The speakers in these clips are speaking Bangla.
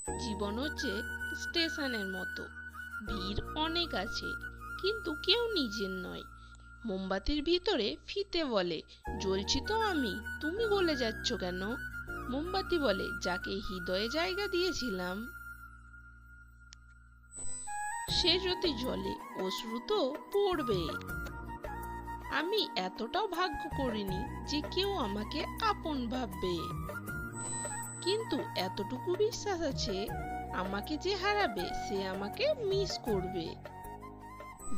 জীবন হচ্ছে স্টেশনের মতো, ভিড় অনেক আছে কিন্তু কেউ নিজের নয়। মোমবাতির ভিতরে ফিতে বলে, জ্বলছি তো আমি, তুমি গলে যাচ্ছ কেন? মোমবাতি বলে, যাকে হৃদয়ে জায়গা দিয়েছিলাম সে যদি জ্বলে অশ্রু তো পড়বে। আমি এতটাও ভাগ্য করিনি যে কেউ আমাকে আপন ভাববে, কিন্তু এতটুকু বিশ্বাস আছে আমাকে যে হারাবে সে আমাকে মিস করবে।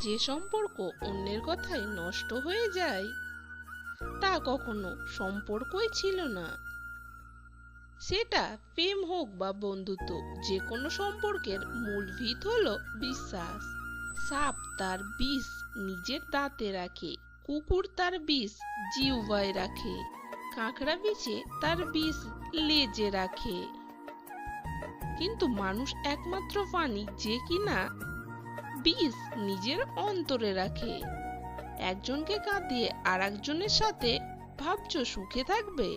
যে সম্পর্ক অন্যের কথায় নষ্ট হয়ে যায় তা কখনো সম্পর্কই ছিল না। সেটা প্রেম হোক বা বন্ধুত্ব, যে কোনো সম্পর্কের মূল ভিত হলো বিশ্বাস। সাপ তার বিষ নিজের দাঁতে রাখে, কুকুর তার বিষ জিহ্বায় রাখে, কাঁকড়া বিছে তার বিষ লেজে রাখে। কিন্তু মানুষ একমাত্র প্রাণী যে কিনা বিষ নিজের অন্তরে রাখে। একজনকে কাঁদিয়ে আর একজনের সাথে ভাবছো সুখে থাকবে?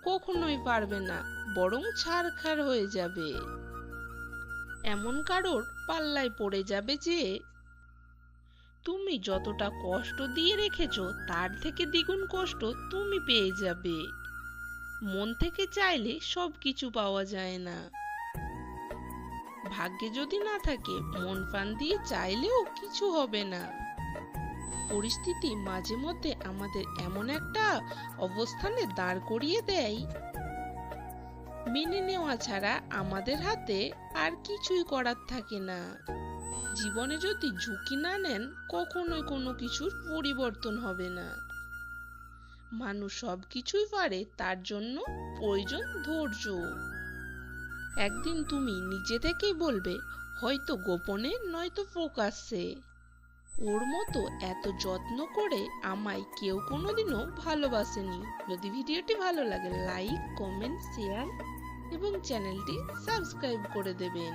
কখনোই পারবে না, বরং ছারখার হয়ে যাবে। এমন কারোর পাল্লায় পড়ে যাবে যে তুমি যতটা কষ্ট দিয়ে রেখেছো তার থেকে দ্বিগুণ কষ্ট তুমি পেয়ে যাবে। মন থেকে চাইলে সবকিছু পাওয়া যায় না, ভাগ্যে যদি না থাকে মন প্রাণ দিয়ে চাইলেও কিছু হবে না। পরিস্থিতি মাঝে মধ্যে আমাদের এমন একটা অবস্থানে দাঁড় করিয়ে দেয়, মেনে নেওয়া ছাড়া আমাদের হাতে আর কিছুই করার থাকে না। জীবনে যদি ঝুঁকি না নেন কখনোই কোনো কিছুর পরিবর্তন হবে না। মানুষ সবকিছুই পারে, তার জন্য প্রয়োজন ধৈর্য। একদিন তুমি নিজে থেকেই বলবে, হয়তো গোপনে নয়তো প্রকাশ্যে, ওর মতো এত যত্ন করে আমায় কেউ কোনোদিনও ভালোবাসেনি। যদি ভিডিওটি ভালো লাগে লাইক, কমেন্ট, শেয়ার এবং চ্যানেলটি সাবস্ক্রাইব করে দেবেন।